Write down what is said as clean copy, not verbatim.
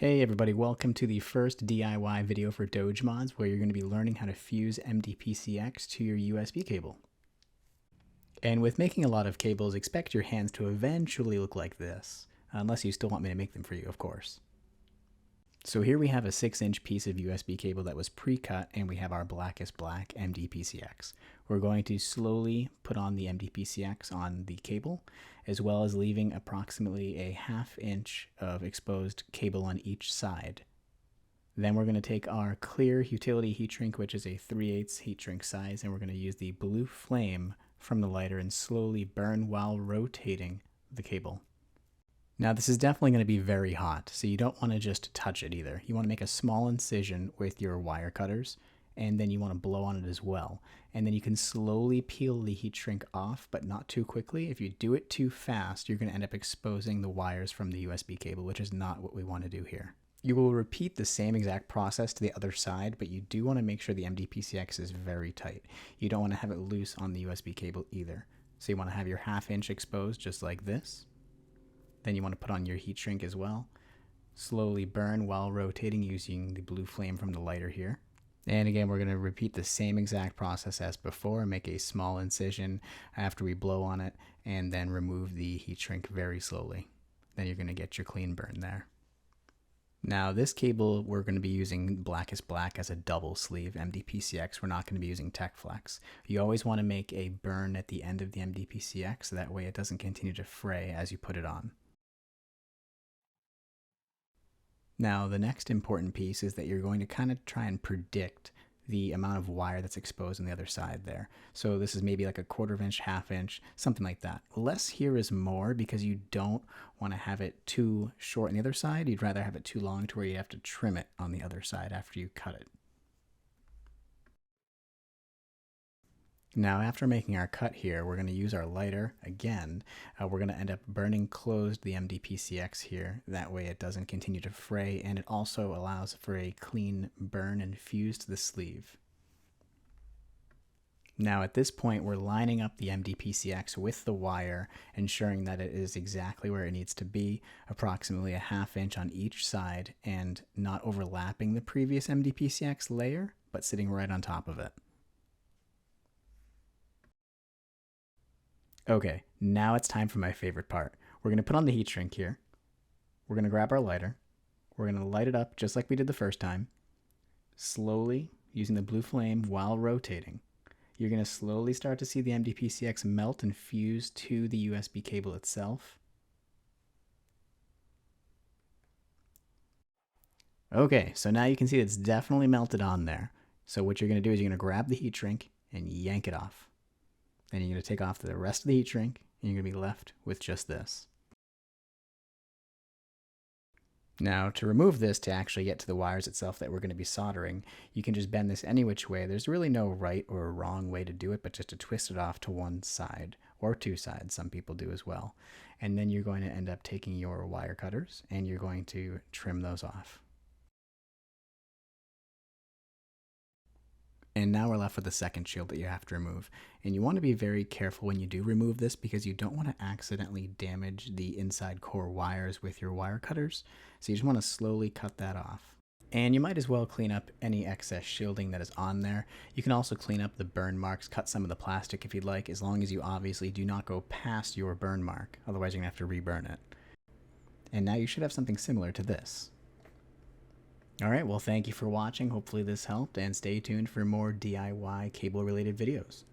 Hey everybody, welcome to the first DIY video for DogeMods, where you're going to be learning how to fuse MDPC-X to your USB cable. And with making a lot of cables, expect your hands to eventually look like this, unless you still want me to make them for you, of course. So here we have a 6-inch piece of USB cable that was pre-cut, and we have our blackest black MDPC-X. We're going to slowly put on the MDPC-X on the cable, as well as leaving approximately a 1/2 inch of exposed cable on each side. Then we're going to take our clear utility heat shrink, which is a 3/8 heat shrink size, and we're going to use the blue flame from the lighter and slowly burn while rotating the cable. Now this is definitely going to be very hot, so you don't want to just touch it either. You want to make a small incision with your wire cutters, and then you want to blow on it as well. And then you can slowly peel the heat shrink off, but not too quickly. If you do it too fast, you're going to end up exposing the wires from the USB cable, which is not what we want to do here. You will repeat the same exact process to the other side, but you do want to make sure the MDPC-X is very tight. You don't want to have it loose on the USB cable either. So you want to have your 1/2 inch exposed just like this. Then you want to put on your heat shrink as well. Slowly burn while rotating using the blue flame from the lighter here. And again, we're going to repeat the same exact process as before. Make a small incision after we blow on it, and then remove the heat shrink very slowly. Then you're going to get your clean burn there. Now this cable, we're going to be using blackest black as a double sleeve MDPC-X. We're not going to be using Tech Flex. You always want to make a burn at the end of the MDPC-X, so that way it doesn't continue to fray as you put it on. Now, the next important piece is that you're going to kind of try and predict the amount of wire that's exposed on the other side there. So this is maybe like a 1/4 inch, 1/2 inch, something like that. Less here is more, because you don't want to have it too short on the other side. You'd rather have it too long to where you have to trim it on the other side after you cut it. Now, after making our cut here, we're going to use our lighter again. We're going to end up burning closed the MDPC-X here. That way it doesn't continue to fray, and it also allows for a clean burn and fuse to the sleeve. Now at this point, we're lining up the MDPC-X with the wire, ensuring that it is exactly where it needs to be, approximately a 1/2 inch on each side, and not overlapping the previous MDPC-X layer, but sitting right on top of it. Okay, now it's time for my favorite part. We're going to put on the heat shrink here. We're going to grab our lighter. We're going to light it up just like we did the first time, slowly using the blue flame while rotating. You're going to slowly start to see the MDPC-X melt and fuse to the USB cable itself. Okay, so now you can see it's definitely melted on there. So what you're going to do is you're going to grab the heat shrink and yank it off. Then you're going to take off the rest of the heat shrink, and you're going to be left with just this. Now, to remove this, to actually get to the wires itself that we're going to be soldering, you can just bend this any which way. There's really no right or wrong way to do it, but just to twist it off to one side, or two sides, some people do as well. And then you're going to end up taking your wire cutters, and you're going to trim those off. And now we're left with the second shield that you have to remove. And you want to be very careful when you do remove this, because you don't want to accidentally damage the inside core wires with your wire cutters. So you just want to slowly cut that off. And you might as well clean up any excess shielding that is on there. You can also clean up the burn marks, cut some of the plastic if you'd like, as long as you obviously do not go past your burn mark. Otherwise you're going to have to reburn it. And now you should have something similar to this. Alright, well thank you for watching. Hopefully this helped, and stay tuned for more DIY cable related videos.